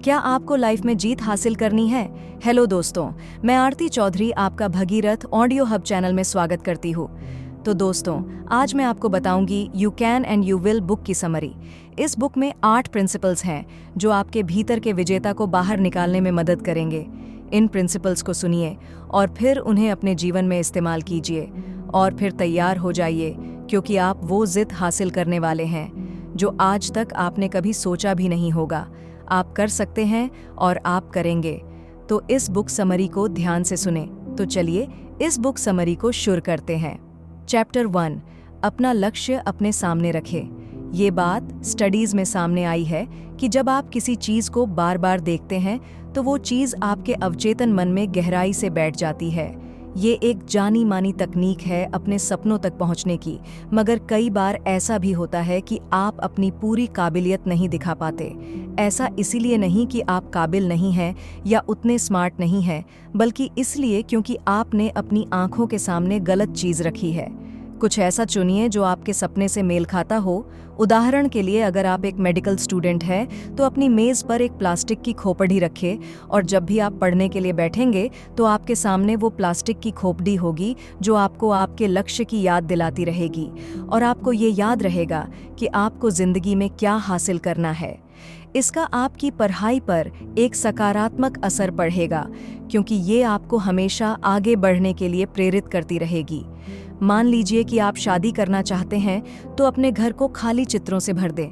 क्या आपको लाइफ में जीत हासिल करनी है? हेलो दोस्तों, मैं आरती चौधरी आपका भगीरथ ऑडियो हब चैनल में स्वागत करती हूँ। तो दोस्तों, आज मैं आपको बताऊंगी you can and you will book की समरी। इस बुक में 8 प्रिंसिपल्स हैं जो आपके भीतर के विजेता को बाहर निकालने में मदद करेंगे। इन प्रिंसिपल्स को सुनिए और फिर उन्हें अपने जीवन में इस्तेमाल कीजिए और फिर तैयार हो जाइए, क्योंकि आप वो जिद हासिल करने वाले हैं जो आज तक आपने कभी सोचा भी नहीं होगा। आप कर सकते हैं और आप करेंगे। तो इस बुक समरी को ध्यान से सुने। तो चलिए इस बुक समरी को शुरू करते हैं। चैप्टर 1, अपना लक्ष्य अपने सामने रखें। ये बात स्टडीज में सामने आई है कि जब आप किसी चीज को बार बार देखते हैं तो वो चीज आपके अवचेतन मन में गहराई से बैठ जाती है। ये एक जानी मानी तकनीक है अपने सपनों तक पहुंचने की, मगर कई बार ऐसा भी होता है कि आप अपनी पूरी काबिलियत नहीं दिखा पाते। ऐसा इसीलिए नहीं कि आप काबिल नहीं हैं या उतने स्मार्ट नहीं हैं, बल्कि इसलिए क्योंकि आपने अपनी आंखों के सामने गलत चीज रखी है। कुछ ऐसा चुनिए जो आपके सपने से मेल खाता हो। उदाहरण के लिए, अगर आप एक मेडिकल स्टूडेंट हैं तो अपनी मेज पर एक प्लास्टिक की खोपड़ी रखें और जब भी आप पढ़ने के लिए बैठेंगे तो आपके सामने वो प्लास्टिक की खोपड़ी होगी जो आपको आपके लक्ष्य की याद दिलाती रहेगी और आपको ये याद रहेगा कि आपको जिंदगी में क्या हासिल करना है। इसका आपकी पढ़ाई पर एक सकारात्मक असर पड़ेगा, क्योंकि ये आपको हमेशा आगे बढ़ने के लिए प्रेरित करती रहेगी। मान लीजिए कि आप शादी करना चाहते हैं तो अपने घर को खाली चित्रों से भर दें।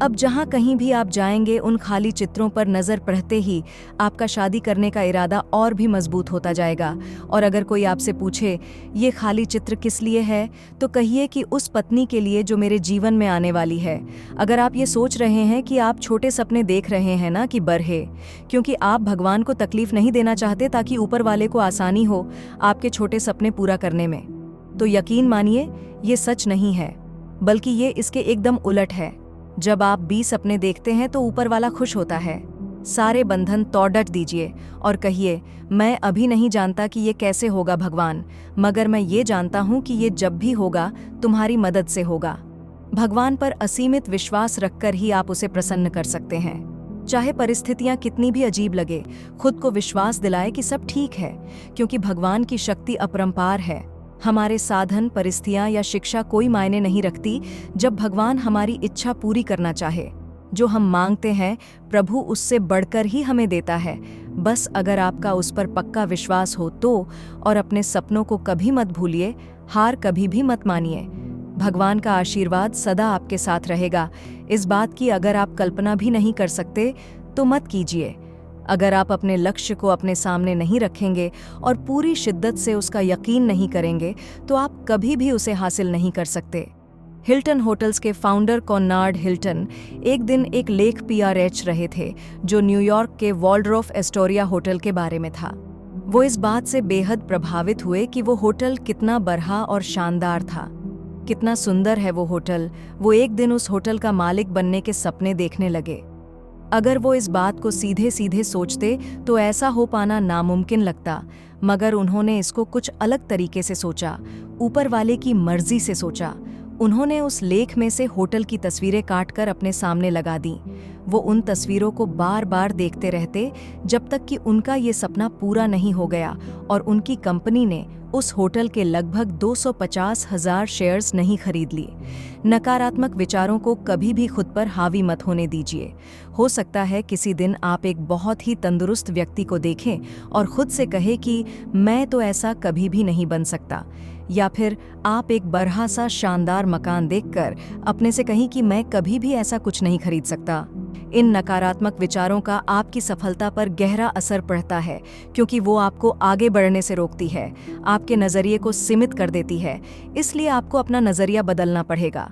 अब जहाँ कहीं भी आप जाएंगे, उन खाली चित्रों पर नज़र पड़ते ही आपका शादी करने का इरादा और भी मजबूत होता जाएगा। और अगर कोई आपसे पूछे ये खाली चित्र किस लिए है, तो कहिए कि उस पत्नी के लिए जो मेरे जीवन में आने वाली है। अगर आप ये सोच रहे हैं कि आप छोटे सपने देख रहे हैं ना कि बड़े, क्योंकि आप भगवान को तकलीफ नहीं देना चाहते ताकि ऊपर वाले को आसानी हो आपके छोटे सपने पूरा करने में, तो यकीन मानिए ये सच नहीं है, बल्कि ये इसके एकदम उलट है। जब आप 20 सपने देखते हैं तो ऊपर वाला खुश होता है। सारे बंधन तोड़ दीजिए और कहिए, मैं अभी नहीं जानता कि ये कैसे होगा भगवान, मगर मैं ये जानता हूँ कि ये जब भी होगा तुम्हारी मदद से होगा। भगवान पर असीमित विश्वास रखकर ही आप उसे प्रसन्न कर सकते हैं। चाहे परिस्थितियां कितनी भी अजीब लगे, खुद को विश्वास दिलाए कि सब ठीक है, क्योंकि भगवान की शक्ति अपरंपार है। हमारे साधन, परिस्थितियां या शिक्षा कोई मायने नहीं रखती जब भगवान हमारी इच्छा पूरी करना चाहे। जो हम मांगते हैं प्रभु उससे बढ़कर ही हमें देता है, बस अगर आपका उस पर पक्का विश्वास हो तो। और अपने सपनों को कभी मत भूलिए, हार कभी भी मत मानिए। भगवान का आशीर्वाद सदा आपके साथ रहेगा। इस बात की अगर आप कल्पना भी नहीं कर सकते तो मत कीजिए। अगर आप अपने लक्ष्य को अपने सामने नहीं रखेंगे और पूरी शिद्दत से उसका यकीन नहीं करेंगे तो आप कभी भी उसे हासिल नहीं कर सकते। हिल्टन होटल्स के फाउंडर कॉनराड हिल्टन एक दिन एक लेख पढ़ रहे थे जो न्यूयॉर्क के वॉल्डोर्फ एस्टोरिया होटल के बारे में था। वो इस बात से बेहद प्रभावित हुए कि वो होटल कितना बड़ा और शानदार था। कितना सुंदर है वो होटल। वो एक दिन उस होटल का मालिक बनने के सपने देखने लगे। अगर वो इस बात को सीधे सीधे सोचते तो ऐसा हो पाना नामुमकिन लगता, मगर उन्होंने इसको कुछ अलग तरीके से सोचा, ऊपर वाले की मर्जी से सोचा। उन्होंने उस लेख में से होटल की तस्वीरें काटकर अपने सामने लगा दी। वो उन तस्वीरों को बार बार देखते रहते जब तक कि उनका ये सपना पूरा नहीं हो गया और उनकी कंपनी ने उस होटल के लगभग 250,000 शेयर्स नहीं खरीद लिए। नकारात्मक विचारों को कभी भी खुद पर हावी मत होने दीजिए। हो सकता है किसी दिन आप एक बहुत ही तंदुरुस्त व्यक्ति को देखें और खुद से कहें कि मैं तो ऐसा कभी भी नहीं बन सकता, या फिर आप एक बड़ा सा शानदार मकान देखकर अपने से कहें कि मैं कभी भी ऐसा कुछ नहीं खरीद सकता। इन नकारात्मक विचारों का आपकी सफलता पर गहरा असर पड़ता है, क्योंकि वो आपको आगे बढ़ने से रोकती है, आपके नज़रिए को सीमित कर देती है। इसलिए आपको अपना नज़रिया बदलना पड़ेगा।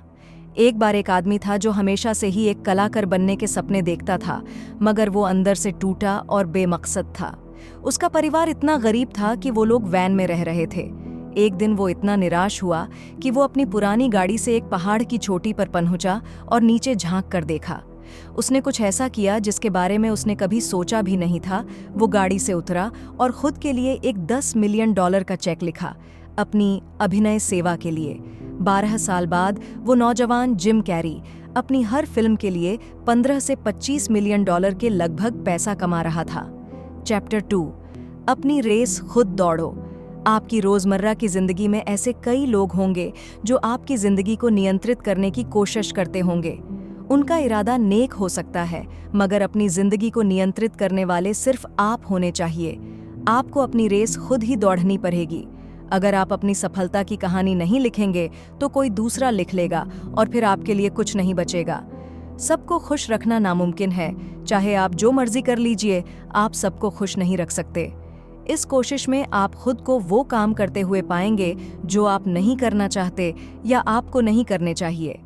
एक बार एक आदमी था जो हमेशा से ही एक कलाकार बनने के सपने देखता था, मगर वो अंदर से टूटा और बेमकसद था। उसका परिवार इतना गरीब था कि वो लोग वैन में रह रहे थे। एक दिन वो इतना निराश हुआ कि वो अपनी पुरानी गाड़ी से एक पहाड़ की चोटी पर पहुंचा और नीचे झांक कर देखा। उसने कुछ ऐसा किया जिसके बारे में उसने कभी सोचा भी नहीं था। वो गाड़ी से उतरा और खुद के लिए एक $10 मिलियन का चेक लिखा, अपनी अभिनय सेवा के लिए। 12 साल बाद वो नौजवान जिम कैरी अपनी हर फिल्म के लिए 15 से 25 मिलियन डॉलर के लगभग पैसा कमा रहा था। चैप्टर 2, अपनी रेस खुद दौड़ो। आपकी रोजमर्रा की जिंदगी में ऐसे कई लोग होंगे जो आपकी जिंदगी को नियंत्रित करने की कोशिश करते होंगे। उनका इरादा नेक हो सकता है, मगर अपनी जिंदगी को नियंत्रित करने वाले सिर्फ आप होने चाहिए। आपको अपनी रेस खुद ही दौड़नी पड़ेगी। अगर आप अपनी सफलता की कहानी नहीं लिखेंगे तो कोई दूसरा लिख लेगा और फिर आपके लिए कुछ नहीं बचेगा। सबको खुश रखना नामुमकिन है। चाहे आप जो मर्जी कर लीजिए, आप सबको खुश नहीं रख सकते। इस कोशिश में आप खुद को वो काम करते हुए पाएंगे जो आप नहीं करना चाहते या आपको नहीं करने चाहिए।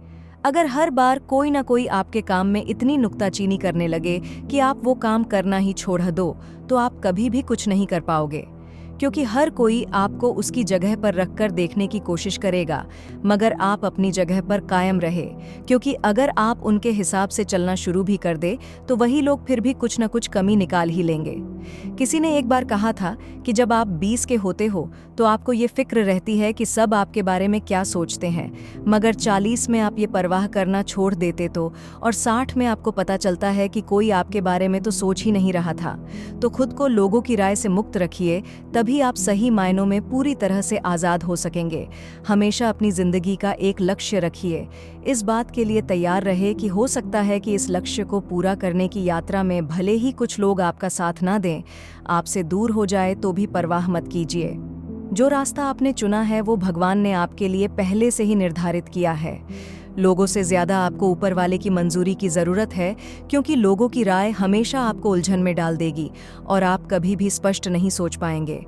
अगर हर बार कोई ना कोई आपके काम में इतनी नुक्ताचीनी करने लगे कि आप वो काम करना ही छोड़ दो, तो आप कभी भी कुछ नहीं कर पाओगे, क्योंकि हर कोई आपको उसकी जगह पर रखकर देखने की कोशिश करेगा, मगर आप अपनी जगह पर कायम रहे, क्योंकि अगर आप उनके हिसाब से चलना शुरू भी कर दे तो वही लोग फिर भी कुछ न कुछ कमी निकाल ही लेंगे। किसी ने एक बार कहा था कि जब आप 20 के होते हो तो आपको ये फिक्र रहती है कि सब आपके बारे में क्या सोचते हैं, मगर 40 में आप ये परवाह करना छोड़ देते तो, और 60 में आपको पता चलता है कि कोई आपके बारे में तो सोच ही नहीं रहा था। तो खुद को लोगों की राय से मुक्त रखिए, तभी आप सही मायनों में पूरी तरह से आज़ाद हो सकेंगे। हमेशा अपनी जिंदगी का एक लक्ष्य रखिए। इस बात के लिए तैयार रहे कि हो सकता है कि इस लक्ष्य को पूरा करने की यात्रा में भले ही कुछ लोग आपका साथ ना दें, आपसे दूर हो जाए तो भी परवाह मत कीजिए। जो रास्ता आपने चुना है वो भगवान ने आपके लिए पहले से ही निर्धारित किया है। लोगों से ज्यादा आपको ऊपर वाले की मंजूरी की ज़रूरत है, क्योंकि लोगों की राय हमेशा आपको उलझन में डाल देगी और आप कभी भी स्पष्ट नहीं सोच पाएंगे।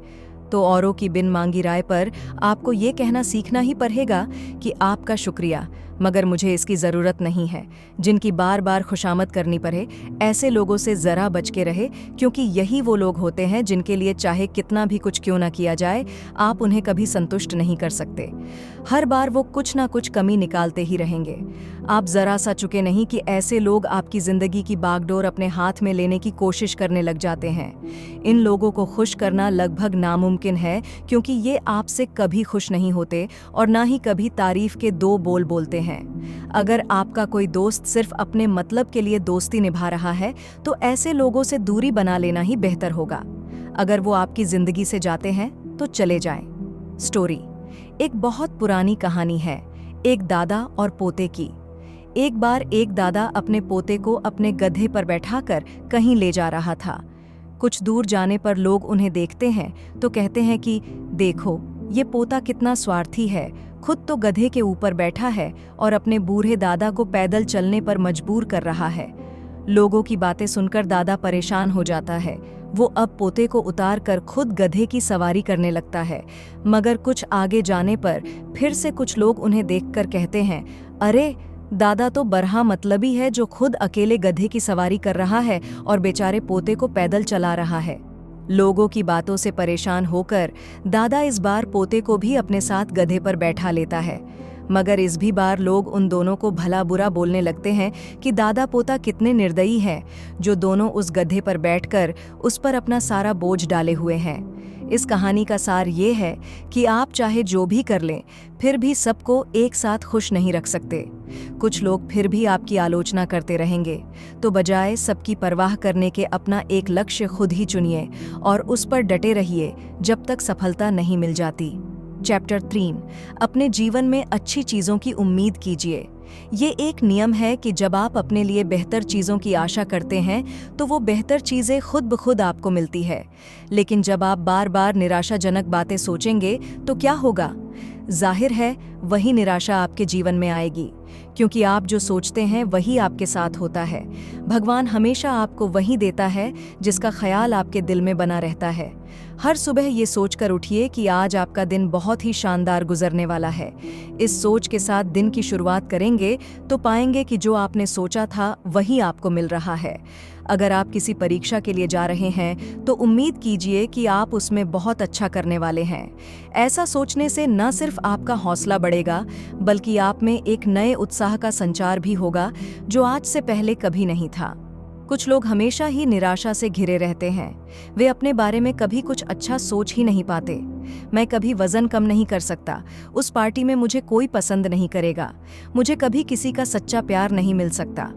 तो औरों की बिन मांगी राय पर आपको ये कहना सीखना ही पड़ेगा कि आपका शुक्रिया, मगर मुझे इसकी ज़रूरत नहीं है। जिनकी बार बार खुशामद करनी पड़े, ऐसे लोगों से ज़रा बच के रहे, क्योंकि यही वो लोग होते हैं जिनके लिए चाहे कितना भी कुछ क्यों ना किया जाए, आप उन्हें कभी संतुष्ट नहीं कर सकते। हर बार वो कुछ ना कुछ कमी निकालते ही रहेंगे। आप ज़रा सा चुके नहीं कि ऐसे लोग आपकी ज़िंदगी की बागडोर अपने हाथ में लेने की कोशिश करने लग जाते हैं। इन लोगों को खुश करना लगभग नामुमकिन है, क्योंकि ये आपसे कभी खुश नहीं होते और ना ही कभी तारीफ के दो बोल बोलते हैं। अगर आपका कोई दोस्त सिर्फ अपने मतलब के लिए दोस्ती निभा रहा है, तो ऐसे लोगों से दूरी बना लेना ही बेहतर होगा। अगर वो आपकी जिंदगी से जाते हैं तो चले जाएं। स्टोरी। एक बहुत पुरानी कहानी है, एक दादा और पोते की। एक बार एक दादा अपने पोते को अपने गधे पर बैठाकर कहीं ले जा रहा था। कुछ दूर जाने पर लोग उन्हें देखते हैं तो कहते हैं कि देखो, ये पोता कितना स्वार्थी है, खुद तो गधे के ऊपर बैठा है और अपने बूढ़े दादा को पैदल चलने पर मजबूर कर रहा है। लोगों की बातें सुनकर दादा परेशान हो जाता है। वो अब पोते को उतार कर खुद गधे की सवारी करने लगता है, मगर कुछ आगे जाने पर फिर से कुछ लोग उन्हें देखकर कहते हैं, अरे दादा तो बरहा मतलबी है जो खुद अकेले गधे की सवारी कर रहा है और बेचारे पोते को पैदल चला रहा है। लोगों की बातों से परेशान होकर दादा इस बार पोते को भी अपने साथ गधे पर बैठा लेता है, मगर इस भी बार लोग उन दोनों को भला बुरा बोलने लगते हैं कि दादा पोता कितने निर्दयी हैं, जो दोनों उस गधे पर बैठकर उस पर अपना सारा बोझ डाले हुए हैं। इस कहानी का सार ये है कि आप चाहे जो भी कर लें, फिर भी सबको एक साथ खुश नहीं रख सकते। कुछ लोग फिर भी आपकी आलोचना करते रहेंगे, तो बजाय सबकी परवाह करने के अपना एक लक्ष्य खुद ही चुनिए और उस पर डटे रहिए जब तक सफलता नहीं मिल जाती। चैप्टर 3, अपने जीवन में अच्छी चीज़ों की उम्मीद कीजिए। ये एक नियम है कि जब आप अपने लिए बेहतर चीज़ों की आशा करते हैं तो वो बेहतर चीज़ें खुद ब खुद आपको मिलती है। लेकिन जब आप बार बार निराशाजनक बातें सोचेंगे तो क्या होगा? जाहिर है वही निराशा आपके जीवन में आएगी, क्योंकि आप जो सोचते हैं वही आपके साथ होता है। भगवान हमेशा आपको वही देता है जिसका ख्याल आपके दिल में बना रहता है। हर सुबह ये सोचकर उठिए कि आज आपका दिन बहुत ही शानदार गुजरने वाला है। इस सोच के साथ दिन की शुरुआत करेंगे तो पाएंगे कि जो आपने सोचा था वही आपको मिल रहा है। अगर आप किसी परीक्षा के लिए जा रहे हैं तो उम्मीद कीजिए कि आप उसमें बहुत अच्छा करने वाले हैं। ऐसा सोचने से न सिर्फ आपका हौसला बढ़ेगा, बल्कि आप में एक नए उत्साह का संचार भी होगा जो आज से पहले कभी नहीं था। कुछ लोग हमेशा ही निराशा से घिरे रहते हैं। वे अपने बारे में कभी कुछ अच्छा सोच ही नहीं पाते। मैं कभी वजन कम नहीं कर सकता, उस पार्टी में मुझे कोई पसंद नहीं करेगा, मुझे कभी किसी का सच्चा प्यार नहीं मिल सकता।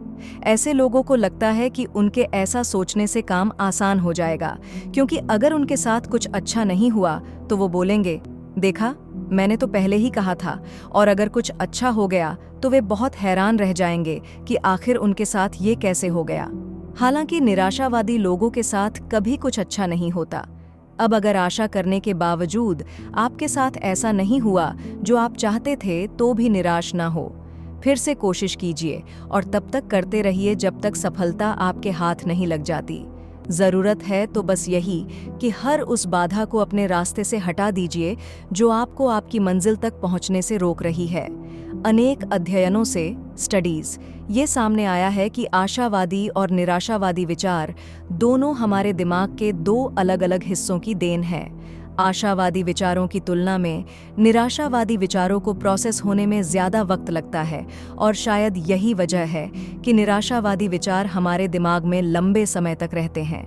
ऐसे लोगों को लगता है कि उनके ऐसा सोचने से काम आसान हो जाएगा, क्योंकि अगर उनके साथ कुछ अच्छा नहीं हुआ तो वो बोलेंगे, देखा, मैंने तो पहले ही कहा था। और अगर कुछ अच्छा हो गया तो वे बहुत हैरान रह जाएंगे कि आखिर उनके साथ ये कैसे हो गया। हालांकि निराशावादी लोगों के साथ कभी कुछ अच्छा नहीं होता। अब अगर आशा करने के बावजूद आपके साथ ऐसा नहीं हुआ जो आप चाहते थे, तो भी निराश ना हो। फिर से कोशिश कीजिए और तब तक करते रहिए जब तक सफलता आपके हाथ नहीं लग जाती। ज़रूरत है तो बस यही कि हर उस बाधा को अपने रास्ते से हटा दीजिए जो आपको आपकी मंजिल तक पहुंचने से रोक रही है। अनेक अध्ययनों से स्टडीज़ ये सामने आया है कि आशावादी और निराशावादी विचार दोनों हमारे दिमाग के दो अलग-अलग हिस्सों की देन है। आशावादी विचारों की तुलना में निराशावादी विचारों को प्रोसेस होने में ज़्यादा वक्त लगता है, और शायद यही वजह है कि निराशावादी विचार हमारे दिमाग में लंबे समय तक रहते हैं।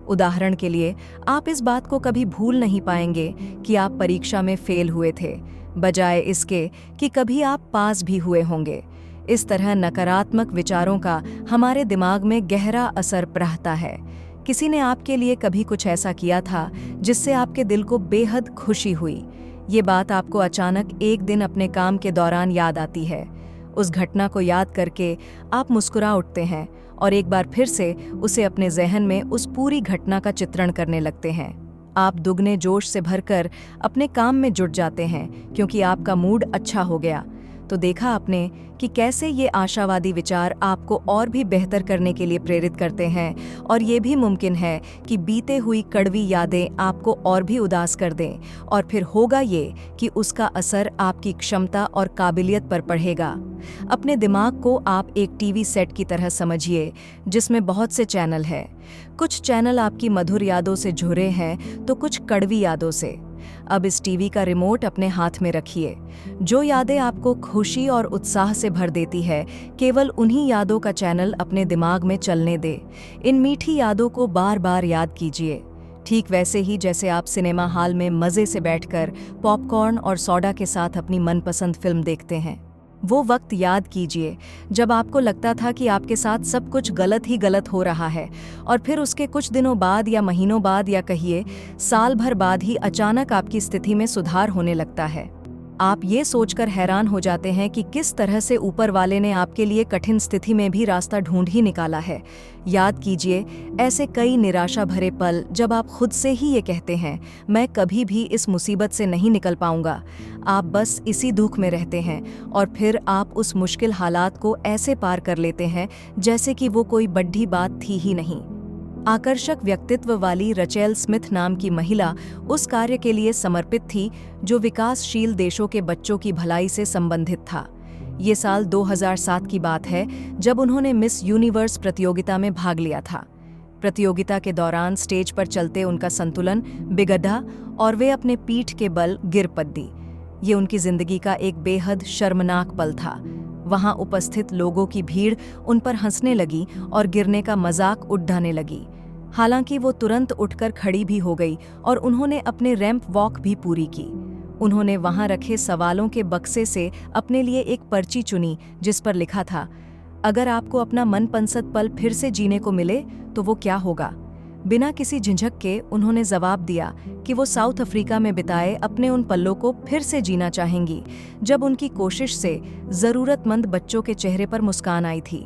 उदाहरण के लिए, आप इस बात को कभी भूल नहीं पाएंगे कि आप परीक्षा में फेल हुए थे, बजाय इसके कि कभी आप पास भी हुए होंगे। इस तरह नकारात्मक विचारों का हमारे दिमाग में गहरा असर रहता है। किसी ने आपके लिए कभी कुछ ऐसा किया था जिससे आपके दिल को बेहद खुशी हुई। ये बात आपको अचानक एक दिन अपने काम के दौरान याद आती है। उस घटना को याद करके आप मुस्कुरा उठते हैं और एक बार फिर से उसे अपने ज़हन में उस पूरी घटना का चित्रण करने लगते हैं। आप दुगने जोश से भरकर अपने काम में जुट जाते हैं क्योंकि आपका मूड अच्छा हो गया। तो देखा आपने कि कैसे ये आशावादी विचार आपको और भी बेहतर करने के लिए प्रेरित करते हैं, और ये भी मुमकिन है कि बीते हुई कड़वी यादें आपको और भी उदास कर दें, और फिर होगा ये कि उसका असर आपकी क्षमता और काबिलियत पर पड़ेगा। अपने दिमाग को आप एक टीवी सेट की तरह समझिए जिसमें बहुत से चैनल हैं। कुछ चैनल आपकी मधुर यादों से जुड़े हैं तो कुछ कड़वी यादों से। अब इस टीवी का रिमोट अपने हाथ में रखिए। जो यादें आपको खुशी और उत्साह से भर देती है, केवल उन्हीं यादों का चैनल अपने दिमाग में चलने दे। इन मीठी यादों को बार बार याद कीजिए, ठीक वैसे ही जैसे आप सिनेमा हॉल में मज़े से बैठकर पॉपकॉर्न और सोडा के साथ अपनी मनपसंद फिल्म देखते हैं। वो वक्त याद कीजिए जब आपको लगता था कि आपके साथ सब कुछ गलत ही गलत हो रहा है, और फिर उसके कुछ दिनों बाद या महीनों बाद या कहिए साल भर बाद ही अचानक आपकी स्थिति में सुधार होने लगता है। आप ये सोचकर हैरान हो जाते हैं कि किस तरह से ऊपर वाले ने आपके लिए कठिन स्थिति में भी रास्ता ढूंढ ही निकाला है। याद कीजिए ऐसे कई निराशा भरे पल जब आप खुद से ही ये कहते हैं, मैं कभी भी इस मुसीबत से नहीं निकल पाऊंगा। आप बस इसी दुख में रहते हैं और फिर आप उस मुश्किल हालात को ऐसे पार कर लेते हैं जैसे कि वो कोई बड़ी बात थी ही नहीं। आकर्षक व्यक्तित्व वाली रचेल स्मिथ नाम की महिला उस कार्य के लिए समर्पित थी जो विकासशील देशों के बच्चों की भलाई से संबंधित था। ये साल 2007 की बात है जब उन्होंने मिस यूनिवर्स प्रतियोगिता में भाग लिया था। प्रतियोगिता के दौरान स्टेज पर चलते उनका संतुलन बिगड़ा और वे अपने पीठ के बल गिर पड़ी। ये उनकी जिंदगी का एक बेहद शर्मनाक पल था। वहां उपस्थित लोगों की भीड़ उन पर हंसने लगी और गिरने का मजाक उड़ाने लगी। हालांकि वो तुरंत उठकर खड़ी भी हो गई और उन्होंने अपने रैंप वॉक भी पूरी की। उन्होंने वहां रखे सवालों के बक्से से अपने लिए एक पर्ची चुनी जिस पर लिखा था, अगर आपको अपना मनपसंद पल फिर से जीने को मिले तो वो क्या होगा। बिना किसी झिझक के उन्होंने जवाब दिया कि वो साउथ अफ्रीका में बिताए अपने उन पलों को फिर से जीना चाहेंगी जब उनकी कोशिश से ज़रूरतमंद बच्चों के चेहरे पर मुस्कान आई थी।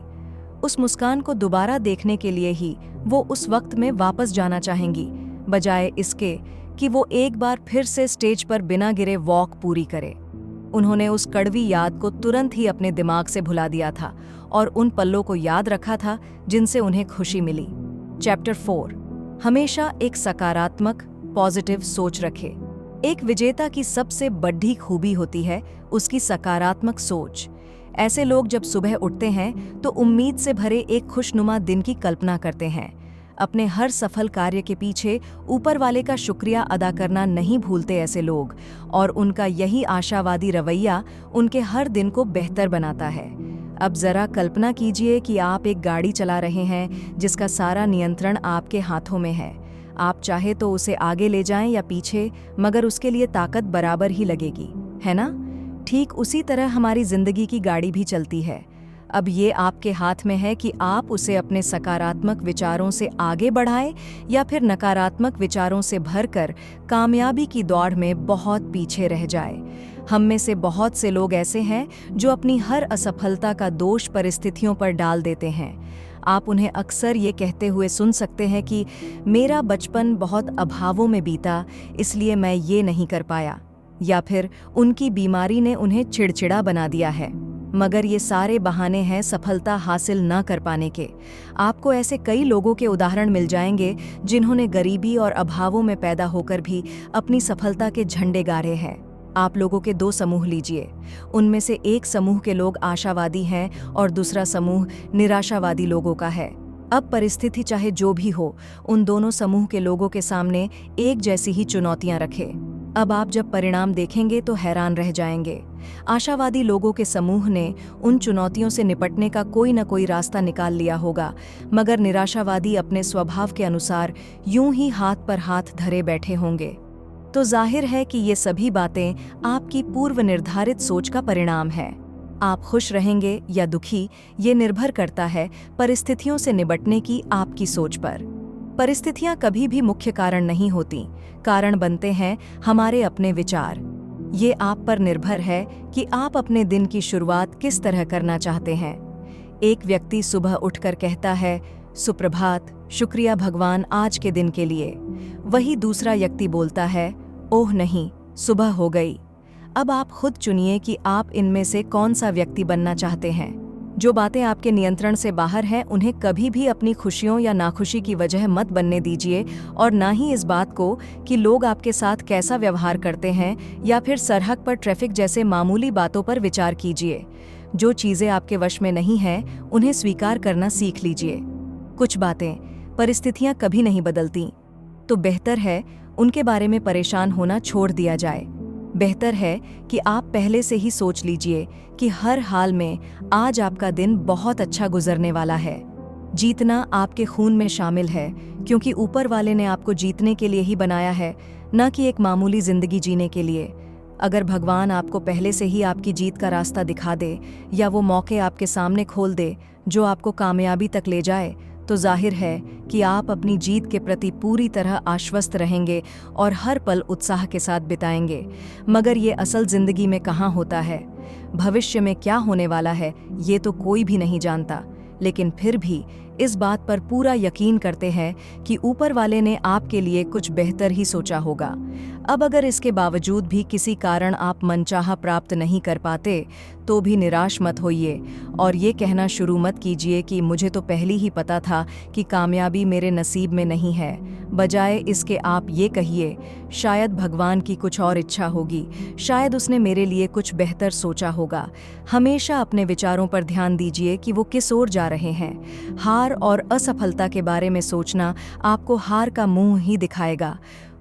उस मुस्कान को दोबारा देखने के लिए ही वो उस वक्त में वापस जाना चाहेंगी, बजाय इसके कि वो एक बार फिर से स्टेज पर बिना गिरे वॉक पूरी करे। उन्होंने उस कड़वी याद को तुरंत ही अपने दिमाग से भुला दिया था और उन पलों को याद रखा था जिनसे उन्हें खुशी मिली। चैप्टर 4, हमेशा एक सकारात्मक पॉजिटिव सोच रखें। एक विजेता की सबसे बड़ी खूबी होती है उसकी सकारात्मक सोच। ऐसे लोग जब सुबह उठते हैं तो उम्मीद से भरे एक खुशनुमा दिन की कल्पना करते हैं। अपने हर सफल कार्य के पीछे ऊपर वाले का शुक्रिया अदा करना नहीं भूलते ऐसे लोग, और उनका यही आशावादी रवैया उनके हर दिन को बेहतर बनाता है। अब जरा कल्पना कीजिए कि आप एक गाड़ी चला रहे हैं जिसका सारा नियंत्रण आपके हाथों में है। आप चाहे तो उसे आगे ले जाएं या पीछे, मगर उसके लिए ताकत बराबर ही लगेगी, है ना? ठीक उसी तरह हमारी जिंदगी की गाड़ी भी चलती है। अब ये आपके हाथ में है कि आप उसे अपने सकारात्मक विचारों से आगे बढ़ाएं या फिर नकारात्मक विचारों से भरकर कामयाबी की दौड़ में बहुत पीछे रह जाए। हम में से बहुत से लोग ऐसे हैं जो अपनी हर असफलता का दोष परिस्थितियों पर डाल देते हैं। आप उन्हें अक्सर ये कहते हुए सुन सकते हैं कि मेरा बचपन बहुत अभावों में बीता, इसलिए मैं ये नहीं कर पाया, या फिर उनकी बीमारी ने उन्हें चिड़चिड़ा बना दिया है। मगर ये सारे बहाने हैं सफलता हासिल न कर पाने के। आपको ऐसे कई लोगों के उदाहरण मिल जाएंगे जिन्होंने गरीबी और अभावों में पैदा होकर भी अपनी सफलता के झंडे गाड़े हैं। आप लोगों के दो समूह लीजिए। उनमें से एक समूह के लोग आशावादी हैं और दूसरा समूह निराशावादी लोगों का है। अब परिस्थिति चाहे जो भी हो, उन दोनों समूह के लोगों के सामने एक जैसी ही चुनौतियां रखें। अब आप जब परिणाम देखेंगे तो हैरान रह जाएंगे। आशावादी लोगों के समूह ने उन चुनौतियों से निपटने का कोई न कोई रास्ता निकाल लिया होगा, मगर निराशावादी अपने स्वभाव के अनुसार यूं ही हाथ पर हाथ धरे बैठे होंगे। तो जाहिर है कि ये सभी बातें आपकी पूर्व निर्धारित सोच का परिणाम है। आप खुश रहेंगे या दुखी, ये निर्भर करता है परिस्थितियों से निपटने की आपकी सोच पर। परिस्थितियां कभी भी मुख्य कारण नहीं होती, कारण बनते हैं हमारे अपने विचार। ये आप पर निर्भर है कि आप अपने दिन की शुरुआत किस तरह करना चाहते हैं। एक व्यक्ति सुबह उठकर कहता है, सुप्रभात, शुक्रिया भगवान आज के दिन के लिए। वही दूसरा व्यक्ति बोलता है, ओह नहीं, सुबह हो गई। अब आप खुद चुनिए कि आप इनमें से कौन सा व्यक्ति बनना चाहते हैं। जो बातें आपके नियंत्रण से बाहर हैं, उन्हें कभी भी अपनी खुशियों या नाखुशी की वजह मत बनने दीजिए, और ना ही इस बात को कि लोग आपके साथ कैसा व्यवहार करते हैं या फिर सरहद पर ट्रैफिक जैसे मामूली बातों पर विचार कीजिए। जो चीज़ें आपके वश में नहीं हैं, उन्हें स्वीकार करना सीख लीजिए। कुछ बातें, परिस्थितियां कभी नहीं बदलती, तो बेहतर है उनके बारे में परेशान होना छोड़ दिया जाए। बेहतर है कि आप पहले से ही सोच लीजिए कि हर हाल में आज आपका दिन बहुत अच्छा गुजरने वाला है। जीतना आपके खून में शामिल है, क्योंकि ऊपर वाले ने आपको जीतने के लिए ही बनाया है, न कि एक मामूली जिंदगी जीने के लिए। अगर भगवान आपको पहले से ही आपकी जीत का रास्ता दिखा दे या वो मौके आपके सामने खोल दे जो आपको कामयाबी तक ले जाए, तो जाहिर है कि आप अपनी जीत के प्रति पूरी तरह आश्वस्त रहेंगे और हर पल उत्साह के साथ बिताएंगे। मगर ये असल जिंदगी में कहाँ होता है? भविष्य में क्या होने वाला है, ये तो कोई भी नहीं जानता, लेकिन फिर भी इस बात पर पूरा यकीन करते हैं कि ऊपर वाले ने आपके लिए कुछ बेहतर ही सोचा होगा। अब अगर इसके बावजूद भी किसी कारण आप मनचाहा प्राप्त नहीं कर पाते, तो भी निराश मत होइए और ये कहना शुरू मत कीजिए कि मुझे तो पहले ही पता था कि कामयाबी मेरे नसीब में नहीं है। बजाय इसके आप ये कहिए, शायद भगवान की कुछ और इच्छा होगी, शायद उसने मेरे लिए कुछ बेहतर सोचा होगा। हमेशा अपने विचारों पर ध्यान दीजिए कि वो किस ओर जा रहे हैं। हार और असफलता के बारे में सोचना आपको हार का मुंह ही दिखाएगा।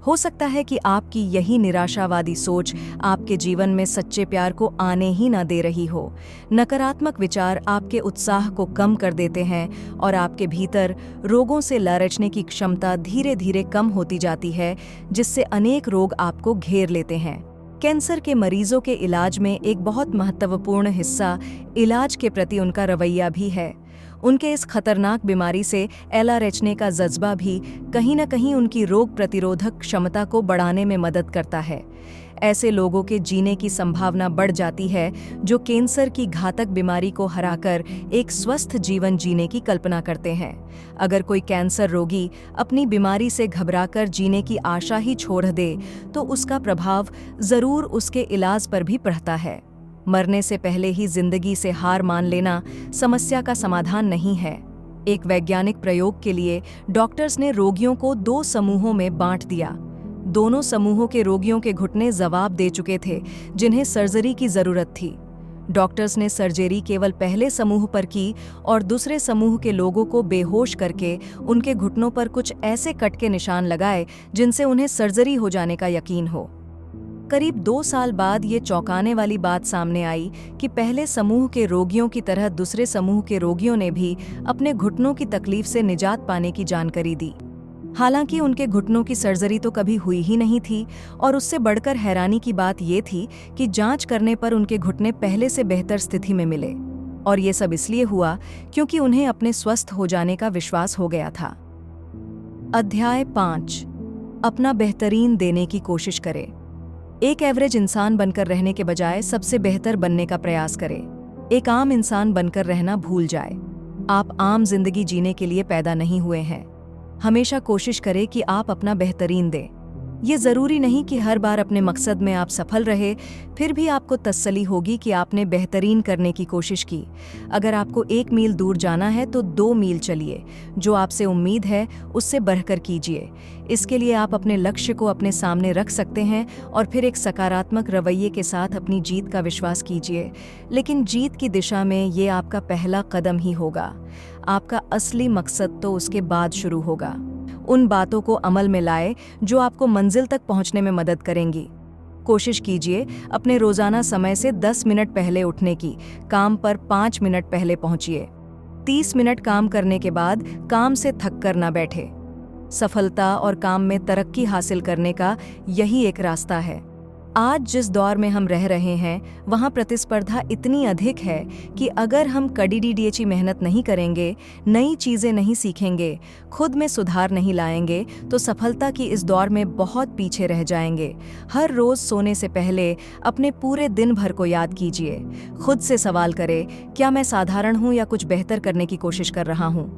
हो सकता है कि आपकी यही निराशावादी सोच आपके जीवन में सच्चे प्यार को आने ही ना दे रही हो। नकारात्मक विचार आपके उत्साह को कम कर देते हैं और आपके भीतर रोगों से लड़ने की क्षमता धीरे धीरे कम होती जाती है, जिससे अनेक रोग आपको घेर लेते हैं। कैंसर के मरीजों के इलाज में एक बहुत महत्वपूर्ण हिस्सा इलाज के प्रति उनका रवैया भी है। उनके इस खतरनाक बीमारी से लड़ने का जज्बा भी कहीं न कहीं उनकी रोग प्रतिरोधक क्षमता को बढ़ाने में मदद करता है। ऐसे लोगों के जीने की संभावना बढ़ जाती है जो कैंसर की घातक बीमारी को हराकर एक स्वस्थ जीवन जीने की कल्पना करते हैं। अगर कोई कैंसर रोगी अपनी बीमारी से घबराकर जीने की आशा ही छोड़ दे, तो उसका प्रभाव जरूर उसके इलाज पर भी पड़ता है। मरने से पहले ही जिंदगी से हार मान लेना समस्या का समाधान नहीं है। एक वैज्ञानिक प्रयोग के लिए डॉक्टर्स ने रोगियों को 2 समूहों में बांट दिया। दोनों समूहों के रोगियों के घुटने जवाब दे चुके थे जिन्हें सर्जरी की जरूरत थी। डॉक्टर्स ने सर्जरी केवल पहले समूह पर की और दूसरे समूह के लोगों को बेहोश करके उनके घुटनों पर कुछ ऐसे कट के निशान लगाए जिनसे उन्हें सर्जरी हो जाने का यकीन हो। करीब 2 साल बाद ये चौंकाने वाली बात सामने आई कि पहले समूह के रोगियों की तरह दूसरे समूह के रोगियों ने भी अपने घुटनों की तकलीफ से निजात पाने की जानकारी दी। हालांकि उनके घुटनों की सर्जरी तो कभी हुई ही नहीं थी और उससे बढ़कर हैरानी की बात ये थी कि जांच करने पर उनके घुटने पहले से बेहतर स्थिति में मिले। और ये सब इसलिए हुआ क्योंकि उन्हें अपने स्वस्थ हो जाने का विश्वास हो गया था। अध्याय 5। अपना बेहतरीन देने की कोशिश करें। एक एवरेज इंसान बनकर रहने के बजाय सबसे बेहतर बनने का प्रयास करें। एक आम इंसान बनकर रहना भूल जाए। आप आम जिंदगी जीने के लिए पैदा नहीं हुए हैं। हमेशा कोशिश करें कि आप अपना बेहतरीन दें। ये जरूरी नहीं कि हर बार अपने मकसद में आप सफल रहे, फिर भी आपको तसल्ली होगी कि आपने बेहतरीन करने की कोशिश की। अगर आपको 1 मील दूर जाना है तो 2 मील चलिए। जो आपसे उम्मीद है उससे बढ़कर कीजिए। इसके लिए आप अपने लक्ष्य को अपने सामने रख सकते हैं और फिर एक सकारात्मक रवैये के साथ अपनी जीत का विश्वास कीजिए। लेकिन जीत की दिशा में ये आपका पहला कदम ही होगा। आपका असली मकसद तो उसके बाद शुरू होगा। उन बातों को अमल में लाए जो आपको मंजिल तक पहुंचने में मदद करेंगी। कोशिश कीजिए अपने रोजाना समय से 10 मिनट पहले उठने की। काम पर 5 मिनट पहले पहुंचिए। 30 मिनट काम करने के बाद काम से थक कर ना बैठे। सफलता और काम में तरक्की हासिल करने का यही एक रास्ता है। आज जिस दौर में हम रह रहे हैं वहाँ प्रतिस्पर्धा इतनी अधिक है कि अगर हम कड़ी मेहनत नहीं करेंगे, नई चीज़ें नहीं सीखेंगे, खुद में सुधार नहीं लाएंगे तो सफलता की इस दौर में बहुत पीछे रह जाएंगे। हर रोज़ सोने से पहले अपने पूरे दिन भर को याद कीजिए। खुद से सवाल करें, क्या मैं साधारण हूँ या कुछ बेहतर करने की कोशिश कर रहा हूँ?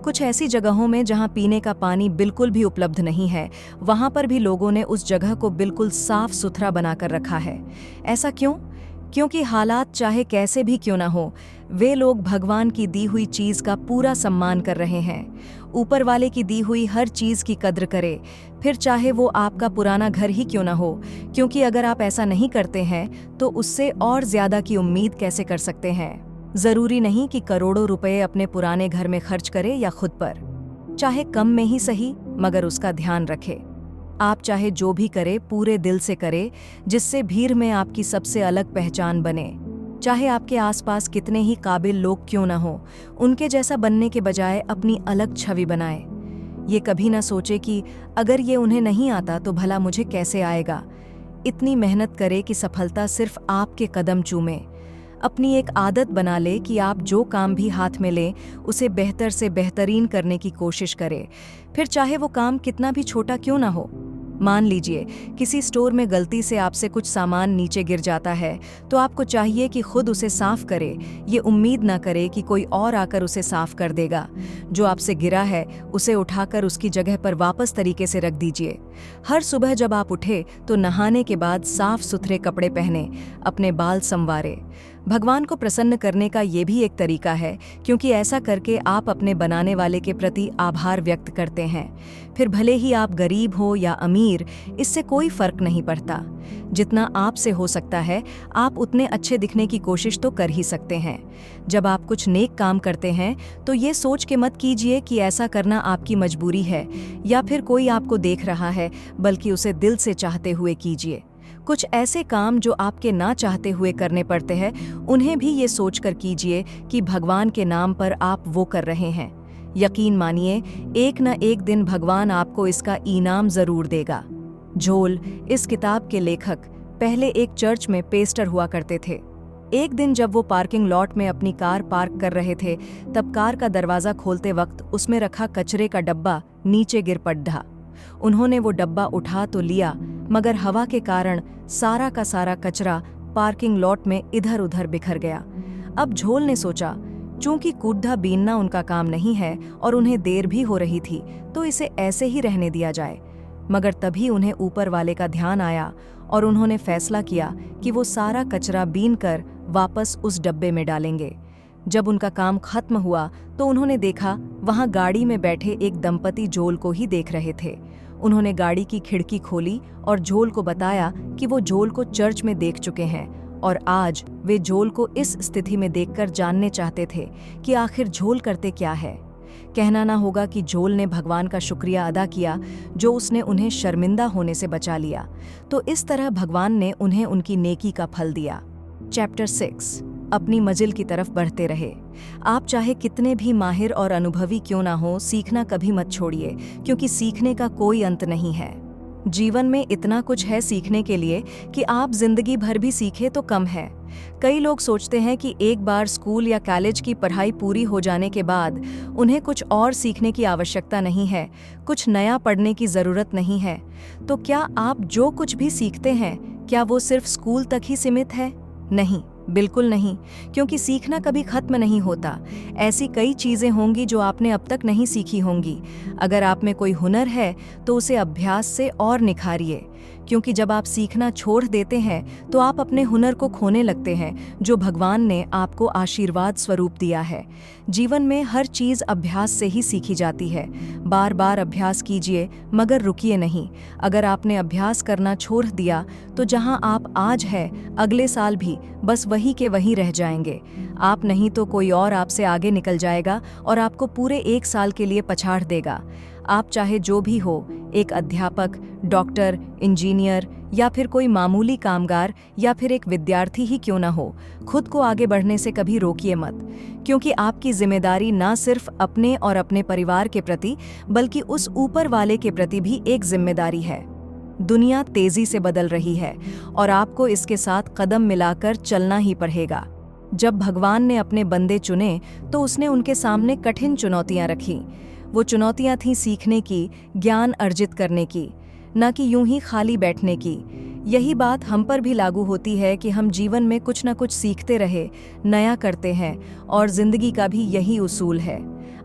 कुछ ऐसी जगहों में जहाँ पीने का पानी बिल्कुल भी उपलब्ध नहीं है, वहाँ पर भी लोगों ने उस जगह को बिल्कुल साफ सुथरा बना कर रखा है। ऐसा क्यों? क्योंकि हालात चाहे कैसे भी क्यों ना हो, वे लोग भगवान की दी हुई चीज का पूरा सम्मान कर रहे हैं। ऊपर वाले की दी हुई हर चीज की कद्र करें, फिर चाहे वो आपका पुराना घर ही क्यों ना हो, क्योंकि अगर आप ऐसा नहीं करते हैं तो उससे और ज्यादा की उम्मीद कैसे कर सकते हैं? जरूरी नहीं कि करोड़ों रुपए अपने पुराने घर में खर्च करें या खुद पर। चाहे कम में ही सही, मगर उसका ध्यान रखें। आप चाहे जो भी करें पूरे दिल से करें, जिससे भीड़ में आपकी सबसे अलग पहचान बने। चाहे आपके आसपास कितने ही काबिल लोग क्यों ना हो, उनके जैसा बनने के बजाय अपनी अलग छवि बनाएं। ये कभी ना सोचे कि अगर ये उन्हें नहीं आता तो भला मुझे कैसे आएगा। इतनी मेहनत करें कि सफलता सिर्फ आपके कदम चूमे। अपनी एक आदत बना ले कि आप जो काम भी हाथ में लें उसे बेहतर से बेहतरीन करने की कोशिश करें, फिर चाहे वो काम कितना भी छोटा क्यों ना हो। मान लीजिए किसी स्टोर में गलती से आपसे कुछ सामान नीचे गिर जाता है, तो आपको चाहिए कि खुद उसे साफ करें। ये उम्मीद ना करें कि कोई और आकर उसे साफ कर देगा। जो आपसे गिरा है उसे उठाकर उसकी जगह पर वापस तरीके से रख दीजिए। हर सुबह जब आप उठे तो नहाने के बाद साफ सुथरे कपड़े पहने, अपने बाल संवारे। भगवान को प्रसन्न करने का ये भी एक तरीका है, क्योंकि ऐसा करके आप अपने बनाने वाले के प्रति आभार व्यक्त करते हैं। फिर भले ही आप गरीब हो या अमीर, इससे कोई फर्क नहीं पड़ता। जितना आपसे हो सकता है आप उतने अच्छे दिखने की कोशिश तो कर ही सकते हैं। जब आप कुछ नेक काम करते हैं तो ये सोच के मत कीजिए कि ऐसा करना आपकी मजबूरी है या फिर कोई आपको देख रहा है, बल्कि उसे दिल से चाहते हुए कीजिए। कुछ ऐसे काम जो आपके ना चाहते हुए करने पड़ते हैं, उन्हें भी ये सोचकर कीजिए कि भगवान के नाम पर आप वो कर रहे हैं। यकीन मानिए, एक न एक दिन भगवान आपको इसका इनाम जरूर देगा। झोल, इस किताब के लेखक, पहले एक चर्च में पेस्टर हुआ करते थे। एक दिन जब वो पार्किंग लॉट में अपनी कार पार्क कर रहे थे, तब कार का दरवाजा खोलते वक्त उसमें रखा कचरे का डब्बा नीचे गिर पड़ा। उन्होंने वो डब्बा उठा तो लिया, मगर हवा के कारण सारा का सारा कचरा पार्किंग लॉट में इधर उधर बिखर गया। अब झोल ने सोचा, चूंकि कूड़ा बीनना उनका काम नहीं है और उन्हें देर भी हो रही थी, तो इसे ऐसे ही रहने दिया जाए। मगर तभी उन्हें ऊपर वाले का ध्यान आया और उन्होंने फैसला किया कि वो सारा कचरा बीन कर वापस उस डब्बे में डालेंगे। जब उनका काम खत्म हुआ तो उन्होंने देखा वहां गाड़ी में बैठे एक दंपति झोल को ही देख रहे थे। उन्होंने गाड़ी की खिड़की खोली और झोल को बताया कि वो झोल को चर्च में देख चुके हैं और आज वे झोल को इस स्थिति में देखकर जानने चाहते थे कि आखिर झोल करते क्या है। कहना ना होगा कि झोल ने भगवान का शुक्रिया अदा किया जो उसने उन्हें शर्मिंदा होने से बचा लिया। तो इस तरह भगवान ने उन्हें उनकी नेकी का फल दिया। चैप्टर 6, अपनी मंजिल की तरफ बढ़ते रहे। आप चाहे कितने भी माहिर और अनुभवी क्यों ना हो, सीखना कभी मत छोड़िए, क्योंकि सीखने का कोई अंत नहीं है। जीवन में इतना कुछ है सीखने के लिए कि आप जिंदगी भर भी सीखे तो कम है। कई लोग सोचते हैं कि एक बार स्कूल या कॉलेज की पढ़ाई पूरी हो जाने के बाद उन्हें कुछ और सीखने की आवश्यकता नहीं है, कुछ नया पढ़ने की ज़रूरत नहीं है। तो क्या आप जो कुछ भी सीखते हैं, क्या वो सिर्फ स्कूल तक ही सीमित है? नहीं, बिल्कुल नहीं, क्योंकि सीखना कभी खत्म नहीं होता। ऐसी कई चीज़ें होंगी जो आपने अब तक नहीं सीखी होंगी। अगर आप में कोई हुनर है तो उसे अभ्यास से और निखारिए, क्योंकि जब आप सीखना छोड़ देते हैं तो आप अपने हुनर को खोने लगते हैं जो भगवान ने आपको आशीर्वाद स्वरूप दिया है। जीवन में हर चीज़ अभ्यास से ही सीखी जाती है। बार बार अभ्यास कीजिए, मगर रुकिए नहीं। अगर आपने अभ्यास करना छोड़ दिया तो जहां आप आज हैं, अगले साल भी बस वही के वही रह जाएंगे। आप नहीं तो कोई और आपसे आगे निकल जाएगा और आपको पूरे एक साल के लिए पछाड़ देगा। आप चाहे जो भी हो, एक अध्यापक, डॉक्टर, इंजीनियर या फिर कोई मामूली कामगार या फिर एक विद्यार्थी ही क्यों ना हो, खुद को आगे बढ़ने से कभी रोकिए मत, क्योंकि आपकी जिम्मेदारी ना सिर्फ अपने और अपने परिवार के प्रति बल्कि उस ऊपर वाले के प्रति भी एक जिम्मेदारी है। दुनिया तेजी से बदल रही है और आपको इसके साथ कदम मिलाकर चलना ही पड़ेगा। जब भगवान ने अपने बंदे चुने तो उसने उनके सामने कठिन चुनौतियां रखी। वो चुनौतियां थीं सीखने की, ज्ञान अर्जित करने की, न कि यूं ही खाली बैठने की। यही बात हम पर भी लागू होती है कि हम जीवन में कुछ न कुछ सीखते रहे, नया करते हैं, और जिंदगी का भी यही उसूल है।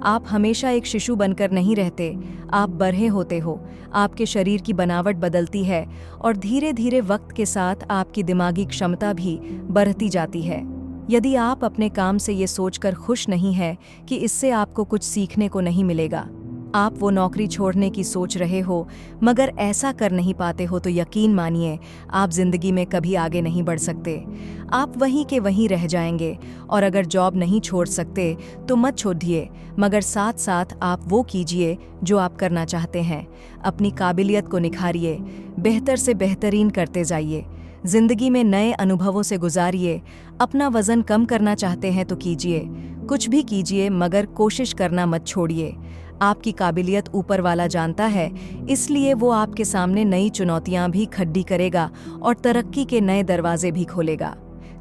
आप हमेशा एक शिशु बनकर नहीं रहते, आप बड़े होते हो। आपके शरीर की बनावट बदलती है और धीरे धीरे वक्त के साथ आपकी दिमागी क्षमता भी बढ़ती जाती है। यदि आप अपने काम से ये सोचकर खुश नहीं हैं कि इससे आपको कुछ सीखने को नहीं मिलेगा, आप वो नौकरी छोड़ने की सोच रहे हो मगर ऐसा कर नहीं पाते हो, तो यकीन मानिए आप जिंदगी में कभी आगे नहीं बढ़ सकते। आप वहीं के वहीं रह जाएंगे। और अगर जॉब नहीं छोड़ सकते तो मत छोड़िए, मगर साथ साथ आप वो कीजिए जो आप करना चाहते हैं। अपनी काबिलियत को निखारिए, बेहतर से बेहतरीन करते जाइए। जिंदगी में नए अनुभवों से गुजारिए। अपना वजन कम करना चाहते हैं तो कीजिए, कुछ भी कीजिए, मगर कोशिश करना मत छोड़िए। आपकी काबिलियत ऊपर वाला जानता है, इसलिए वो आपके सामने नई चुनौतियां भी खड़ी करेगा और तरक्की के नए दरवाजे भी खोलेगा।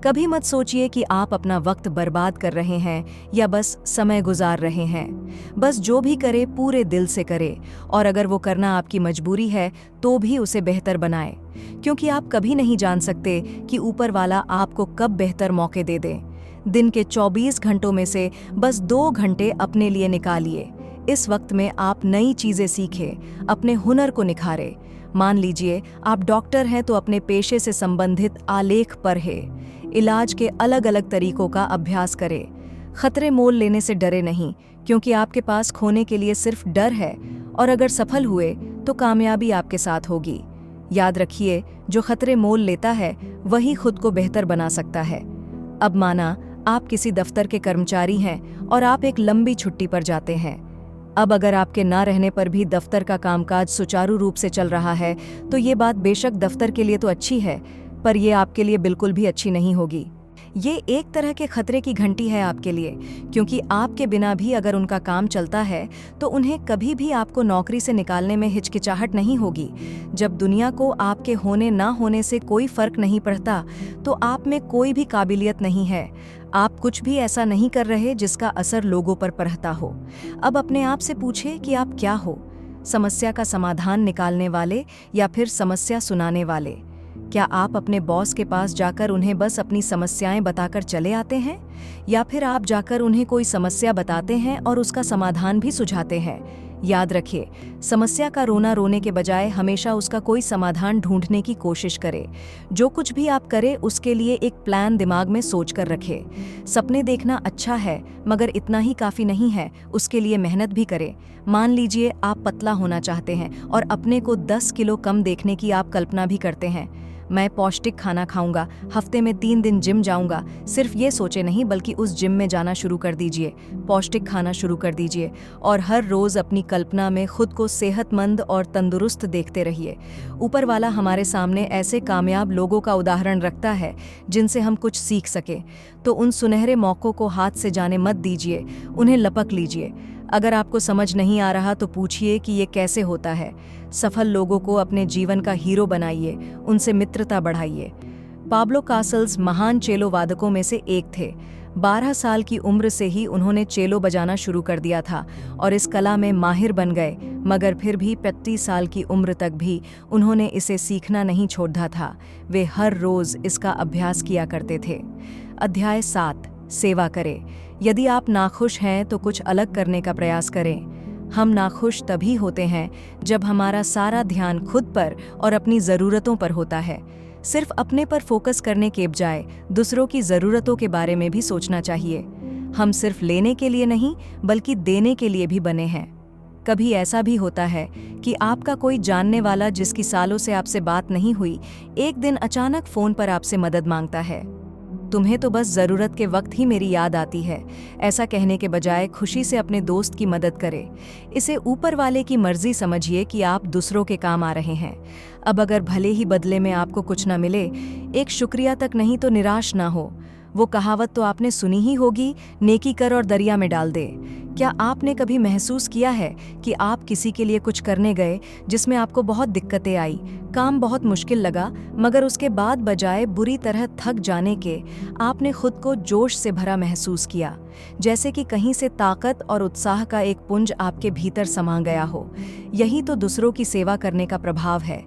कभी मत सोचिए कि आप अपना वक्त बर्बाद कर रहे हैं या बस समय गुजार रहे हैं। बस जो भी करे पूरे दिल से करे, और अगर वो करना आपकी मजबूरी है तो भी उसे बेहतर बनाए, क्योंकि आप कभी नहीं जान सकते कि ऊपर वाला आपको कब बेहतर मौके दे दे। दिन के 24 घंटों में से बस 2 घंटे अपने लिए निकालिए। इस वक्त में आप नई चीजें सीखें, अपने हुनर को निखारें। मान लीजिए आप डॉक्टर हैं तो अपने पेशे से संबंधित आलेख पढ़ें, इलाज के अलग अलग तरीकों का अभ्यास करें। खतरे मोल लेने से डरे नहीं, क्योंकि आपके पास खोने के लिए सिर्फ डर है, और अगर सफल हुए तो कामयाबी आपके साथ होगी। याद रखिए, जो खतरे मोल लेता है वही खुद को बेहतर बना सकता है। अब माना आप किसी दफ्तर के कर्मचारी हैं और आप एक लंबी छुट्टी पर जाते हैं। अब अगर आपके ना रहने पर भी दफ्तर का कामकाज सुचारू रूप से चल रहा है तो ये बात बेशक दफ्तर के लिए तो अच्छी है, पर ये आपके लिए बिल्कुल भी अच्छी नहीं होगी। ये एक तरह के खतरे की घंटी है आपके लिए, क्योंकि आपके बिना भी अगर उनका काम चलता है तो उन्हें कभी भी आपको नौकरी से निकालने में हिचकिचाहट नहीं होगी। जब दुनिया को आपके होने ना होने से कोई फर्क नहीं पड़ता तो आप में कोई भी काबिलियत नहीं है। आप कुछ भी ऐसा नहीं कर रहे जिसका असर लोगों पर पड़ता हो। अब अपने आप से पूछे कि आप क्या हो, समस्या का समाधान निकालने वाले या फिर समस्या सुनाने वाले? क्या आप अपने बॉस के पास जाकर उन्हें बस अपनी समस्याएं बताकर चले आते हैं, या फिर आप जाकर उन्हें कोई समस्या बताते हैं और उसका समाधान भी सुझाते हैं? याद रखिए, समस्या का रोना रोने के बजाय हमेशा उसका कोई समाधान ढूंढने की कोशिश करें। जो कुछ भी आप करें उसके लिए एक प्लान दिमाग में सोच कर रखें। सपने देखना अच्छा है, मगर इतना ही काफ़ी नहीं है, उसके लिए मेहनत भी करें। मान लीजिए आप पतला होना चाहते हैं और अपने को 10 किलो कम देखने की आप कल्पना भी करते हैं। मैं पौष्टिक खाना खाऊंगा, हफ्ते में 3 दिन जिम जाऊंगा। सिर्फ ये सोचे नहीं, बल्कि उस जिम में जाना शुरू कर दीजिए, पौष्टिक खाना शुरू कर दीजिए और हर रोज अपनी कल्पना में खुद को सेहतमंद और तंदुरुस्त देखते रहिए। ऊपर वाला हमारे सामने ऐसे कामयाब लोगों का उदाहरण रखता है जिनसे हम कुछ सीख सके, तो उन सुनहरे मौक़ों को हाथ से जाने मत दीजिए, उन्हें लपक लीजिए। अगर आपको समझ नहीं आ रहा तो पूछिए कि ये कैसे होता है। सफल लोगों को अपने जीवन का हीरो बनाइए, उनसे मित्रता बढ़ाइए। पाब्लो कासल्स महान चेलो वादकों में से एक थे। 12 साल की उम्र से ही उन्होंने चेलो बजाना शुरू कर दिया था और इस कला में माहिर बन गए, मगर फिर भी 35 साल की उम्र तक भी उन्होंने इसे सीखना नहीं छोड़ा था। वे हर रोज इसका अभ्यास किया करते थे। अध्याय 7, सेवा करें। यदि आप नाखुश हैं तो कुछ अलग करने का प्रयास करें। हम नाखुश तभी होते हैं जब हमारा सारा ध्यान खुद पर और अपनी ज़रूरतों पर होता है। सिर्फ अपने पर फोकस करने के बजाय दूसरों की ज़रूरतों के बारे में भी सोचना चाहिए। हम सिर्फ लेने के लिए नहीं, बल्कि देने के लिए भी बने हैं। कभी ऐसा भी होता है कि आपका कोई जानने वाला जिसकी सालों से आपसे बात नहीं हुई, एक दिन अचानक फ़ोन पर आपसे मदद मांगता है। तुम्हें तो बस ज़रूरत के वक्त ही मेरी याद आती है, ऐसा कहने के बजाय खुशी से अपने दोस्त की मदद करें। इसे ऊपर वाले की मर्जी समझिए कि आप दूसरों के काम आ रहे हैं। अब अगर भले ही बदले में आपको कुछ न मिले, एक शुक्रिया तक नहीं तो निराश ना हो। वो कहावत तो आपने सुनी ही होगी, नेकी कर और दरिया में डाल दे। क्या आपने कभी महसूस किया है कि आप किसी के लिए कुछ करने गए जिसमें आपको बहुत दिक्कतें आई, काम बहुत मुश्किल लगा, मगर उसके बाद बजाय बुरी तरह थक जाने के आपने खुद को जोश से भरा महसूस किया, जैसे कि कहीं से ताकत और उत्साह का एक पुंज आपके भीतर समा गया हो। यही तो दूसरों की सेवा करने का प्रभाव है।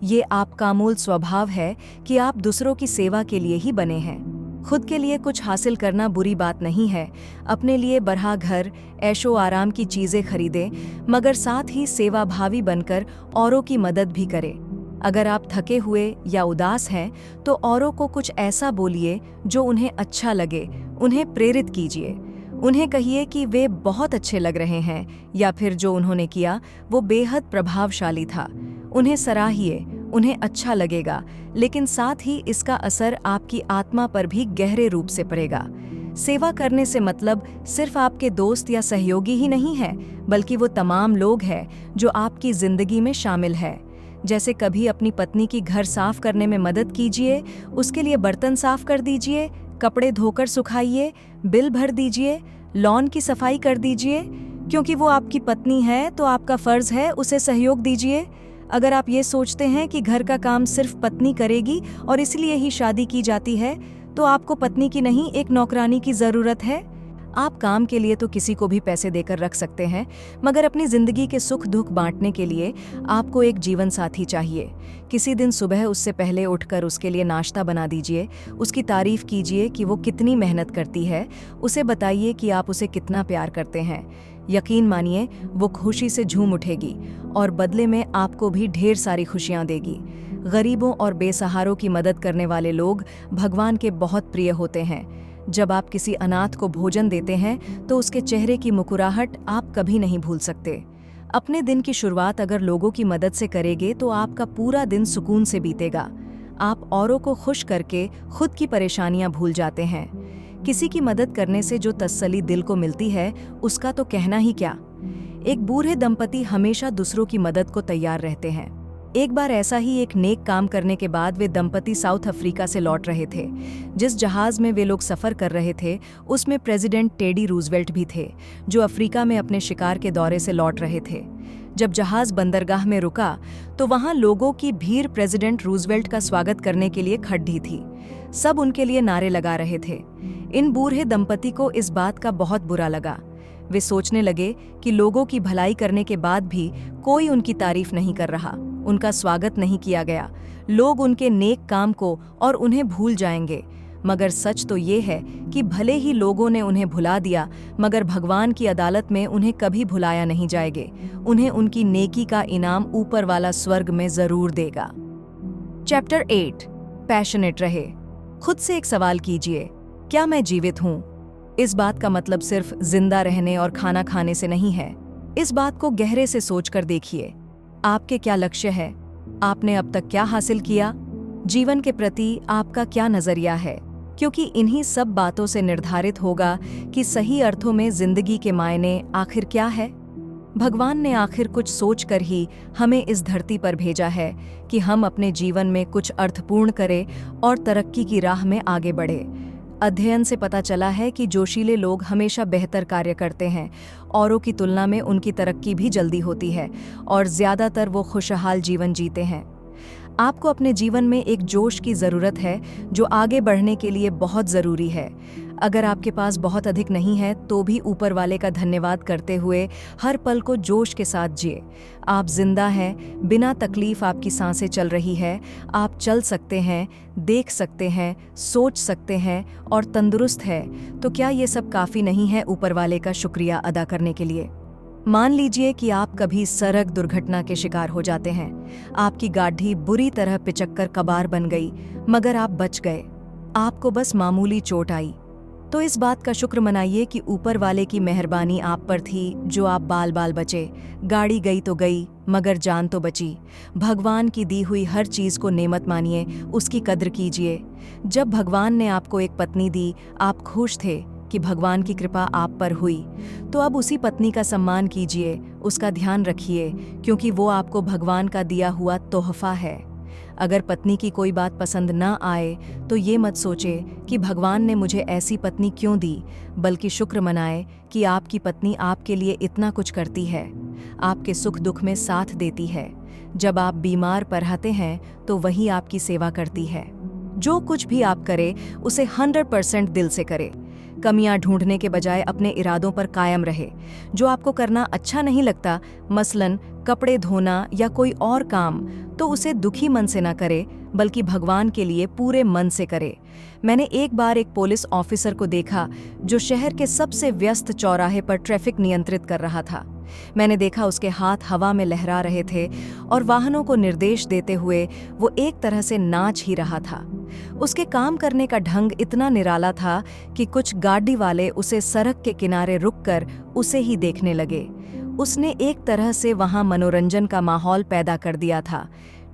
ये आपका मूल स्वभाव है कि आप दूसरों की सेवा के लिए ही बने हैं। खुद के लिए कुछ हासिल करना बुरी बात नहीं है। अपने लिए बढ़ा घर, ऐशो आराम की चीज़ें खरीदें, मगर साथ ही सेवाभावी बनकर औरों की मदद भी करें। अगर आप थके हुए या उदास हैं तो औरों को कुछ ऐसा बोलिए जो उन्हें अच्छा लगे, उन्हें प्रेरित कीजिए। उन्हें कहिए कि वे बहुत अच्छे लग रहे हैं, या फिर जो उन्होंने किया वो बेहद प्रभावशाली था। उन्हें सराहिए, उन्हें अच्छा लगेगा, लेकिन साथ ही इसका असर आपकी आत्मा पर भी गहरे रूप से पड़ेगा। सेवा करने से मतलब सिर्फ आपके दोस्त या सहयोगी ही नहीं है, बल्कि वो तमाम लोग हैं जो आपकी जिंदगी में शामिल है। जैसे कभी अपनी पत्नी की घर साफ करने में मदद कीजिए, उसके लिए बर्तन साफ कर दीजिए, कपड़े धोकर सुखाइए, बिल भर दीजिए, लॉन की सफाई कर दीजिए। क्योंकि वो आपकी पत्नी है तो आपका फर्ज है उसे सहयोग दीजिए। अगर आप ये सोचते हैं कि घर का काम सिर्फ पत्नी करेगी और इसलिए ही शादी की जाती है, तो आपको पत्नी की नहीं, एक नौकरानी की ज़रूरत है। आप काम के लिए तो किसी को भी पैसे देकर रख सकते हैं, मगर अपनी ज़िंदगी के सुख दुख बांटने के लिए आपको एक जीवन साथी चाहिए। किसी दिन सुबह उससे पहले उठकर उसके लिए नाश्ता बना दीजिए, उसकी तारीफ़ कीजिए कि वो कितनी मेहनत करती है, उसे बताइए कि आप उसे कितना प्यार करते हैं। यकीन मानिए, वो खुशी से झूम उठेगी और बदले में आपको भी ढेर सारी खुशियाँ देगी। गरीबों और बेसहारों की मदद करने वाले लोग भगवान के बहुत प्रिय होते हैं। जब आप किसी अनाथ को भोजन देते हैं तो उसके चेहरे की मुस्कुराहट आप कभी नहीं भूल सकते। अपने दिन की शुरुआत अगर लोगों की मदद से करेंगे तो आपका पूरा दिन सुकून से बीतेगा। आप औरों को खुश करके खुद की परेशानियां भूल जाते हैं। किसी की मदद करने से जो तसल्ली दिल को मिलती है, उसका तो कहना ही क्या। एक बूढ़े दंपति हमेशा दूसरों की मदद को तैयार रहते हैं। एक बार ऐसा ही एक नेक काम करने के बाद वे दंपति साउथ अफ्रीका से लौट रहे थे। जिस जहाज में वे लोग सफ़र कर रहे थे उसमें प्रेसिडेंट टेडी रूजवेल्ट भी थे, जो अफ्रीका में अपने शिकार के दौरे से लौट रहे थे। जब जहाज बंदरगाह में रुका तो वहां लोगों की भीड़ प्रेसिडेंट रूजवेल्ट का स्वागत करने के लिए खड़ी थी। सब उनके लिए नारे लगा रहे थे। इन बूढ़े दंपति को इस बात का बहुत बुरा लगा। वे सोचने लगे कि लोगों की भलाई करने के बाद भी कोई उनकी तारीफ नहीं कर रहा, उनका स्वागत नहीं किया गया। लोग उनके नेक काम को और उन्हें भूल जाएंगे। मगर सच तो ये है कि भले ही लोगों ने उन्हें भुला दिया, मगर भगवान की अदालत में उन्हें कभी भुलाया नहीं जाएगा। उन्हें उनकी नेकी का इनाम ऊपर वाला स्वर्ग में जरूर देगा। चैप्टर 8, पैशनेट रहे। खुद से एक सवाल कीजिए, क्या मैं जीवित हूँ? इस बात का मतलब सिर्फ जिंदा रहने और खाना खाने से नहीं है। इस बात को गहरे से सोचकर देखिए। आपके क्या लक्ष्य है? आपने अब तक क्या हासिल किया? जीवन के प्रति आपका क्या नजरिया है, क्योंकि इन्हीं सब बातों से निर्धारित होगा कि सही अर्थों में जिंदगी के मायने आखिर क्या है। भगवान ने आखिर कुछ सोचकर ही हमें इस धरती पर भेजा है कि हम अपने जीवन में कुछ अर्थपूर्ण करें और तरक्की की राह में आगे बढ़े। अध्ययन से पता चला है कि जोशीले लोग हमेशा बेहतर कार्य करते हैं, औरों की तुलना में उनकी तरक्की भी जल्दी होती है और ज़्यादातर वो खुशहाल जीवन जीते हैं। आपको अपने जीवन में एक जोश की ज़रूरत है जो आगे बढ़ने के लिए बहुत ज़रूरी है। अगर आपके पास बहुत अधिक नहीं है तो भी ऊपर वाले का धन्यवाद करते हुए हर पल को जोश के साथ जिए। आप जिंदा हैं, बिना तकलीफ आपकी सांसें चल रही है, आप चल सकते हैं, देख सकते हैं, सोच सकते हैं और तंदुरुस्त है। तो क्या ये सब काफ़ी नहीं है ऊपर वाले का शुक्रिया अदा करने के लिए? मान लीजिए कि आप कभी सड़क दुर्घटना के शिकार हो जाते हैं। आपकी गाड़ी बुरी तरह पिचककर कबाड़ बन गई, मगर आप बच गए। आपको बस मामूली चोट आई। तो इस बात का शुक्र मनाइए कि ऊपर वाले की मेहरबानी आप पर थी जो आप बाल बाल बचे। गाड़ी गई तो गई, मगर जान तो बची। भगवान की दी हुई हर चीज़ को नेमत मानिए, उसकी कद्र कीजिए। जब भगवान ने आपको एक पत्नी दी, आप खुश थे कि भगवान की कृपा आप पर हुई। तो अब उसी पत्नी का सम्मान कीजिए, उसका ध्यान रखिए, क्योंकि वो आपको भगवान का दिया हुआ तोहफा है। अगर पत्नी की कोई बात पसंद ना आए तो ये मत सोचे कि भगवान ने मुझे ऐसी पत्नी क्यों दी, बल्कि शुक्र मनाए कि आपकी पत्नी आपके लिए इतना कुछ करती है, आपके सुख दुख में साथ देती है। जब आप बीमार पड़ते हैं तो वही आपकी सेवा करती है। जो कुछ भी आप करें उसे 100% दिल से करें। कमियां ढूंढने के बजाय अपने इरादों पर कायम रहे। जो आपको करना अच्छा नहीं लगता, मसलन कपड़े धोना या कोई और काम, तो उसे दुखी मन से ना करे, बल्कि भगवान के लिए पूरे मन से करे। मैंने एक बार एक पुलिस ऑफिसर को देखा जो शहर के सबसे व्यस्त चौराहे पर ट्रैफिक नियंत्रित कर रहा था। मैंने देखा उसके हाथ हवा में लहरा रहे थे और वाहनों को निर्देश देते हुए वो एक तरह से नाच ही रहा था। उसके काम करने का ढंग इतना निराला था कि कुछ गाड़ी वाले उसे सड़क के किनारे रुककर उसे ही देखने लगे। उसने एक तरह से वहां मनोरंजन का माहौल पैदा कर दिया था।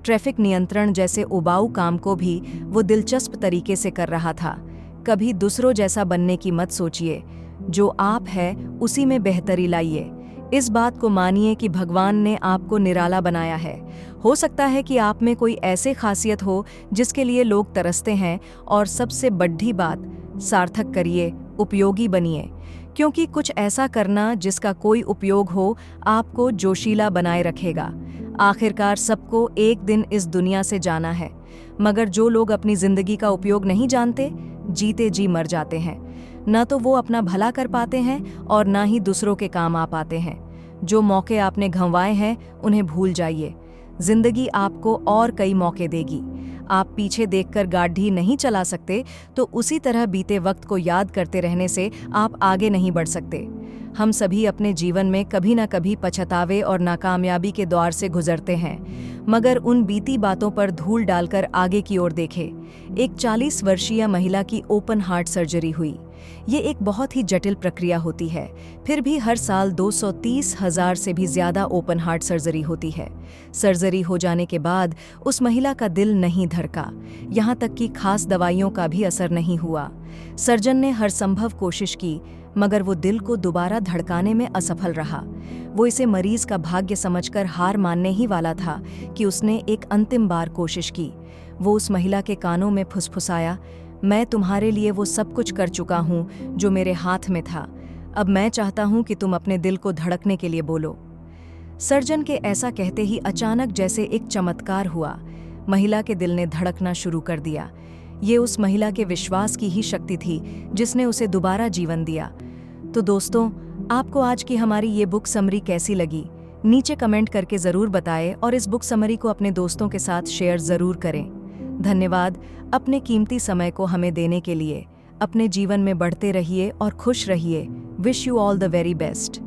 ट्रैफिक नियंत्रण जैसे उबाऊ काम को भी वो दिलचस्प तरीके से कर रहा था। कभी दूसरों जैसा बनने की मत सोचिए, जो आप है उसी में बेहतरी लाइए। इस बात को मानिए कि भगवान ने आपको निराला बनाया है। हो सकता है कि आप में कोई ऐसे खासियत हो जिसके लिए लोग तरसते हैं, और सबसे बड़ी बात, सार्थक करिए, उपयोगी बनिए, क्योंकि कुछ ऐसा करना जिसका कोई उपयोग हो आपको जोशीला बनाए रखेगा। आखिरकार सबको एक दिन इस दुनिया से जाना है, मगर जो लोग अपनी जिंदगी का उपयोग नहीं जानते, जीते जी मर जाते हैं। न तो वो अपना भला कर पाते हैं और ना ही दूसरों के काम आ पाते हैं। जो मौके आपने गंवाए हैं उन्हें भूल जाइए। जिंदगी आपको और कई मौके देगी। आप पीछे देखकर गाड़ी नहीं चला सकते, तो उसी तरह बीते वक्त को याद करते रहने से आप आगे नहीं बढ़ सकते। हम सभी अपने जीवन में कभी न कभी पछतावे और नाकामयाबी के दौर से गुजरते हैं, मगर उन बीती बातों पर धूल डालकर आगे की ओर देखें। एक 40 वर्षीय महिला की ओपन हार्ट सर्जरी हुई। ये एक बहुत ही जटिल प्रक्रिया होती है, फिर भी हर साल 230,000 से भी ज्यादा ओपन हार्ट सर्जरी होती है। सर्जरी हो जाने के बाद उस महिला का दिल नहीं धड़का, यहाँ तक कि खास दवाइयों का भी असर नहीं हुआ। सर्जन ने हर संभव कोशिश की, मगर वो दिल को दोबारा धड़काने में असफल रहा। वो इसे मरीज का भाग्य समझकर हार मानने ही वाला था कि उसने एक अंतिम बार कोशिश की। वो उस महिला के कानों में फुसफुसाया, मैं तुम्हारे लिए वो सब कुछ कर चुका हूँ जो मेरे हाथ में था। अब मैं चाहता हूँ कि तुम अपने दिल को धड़कने के लिए बोलो। सर्जन के ऐसा कहते ही अचानक जैसे एक चमत्कार हुआ। महिला के दिल ने धड़कना शुरू कर दिया। ये उस महिला के विश्वास की ही शक्ति थी जिसने उसे दोबारा जीवन दिया। तो दोस्तों, आपको आज की हमारी ये बुक समरी कैसी लगी? नीचे कमेंट करके ज़रूर बताएं और इस बुक समरी को अपने दोस्तों के साथ शेयर ज़रूर करें। धन्यवाद अपने कीमती समय को हमें देने के लिए। अपने जीवन में बढ़ते रहिए और खुश रहिए। Wish you all the very best.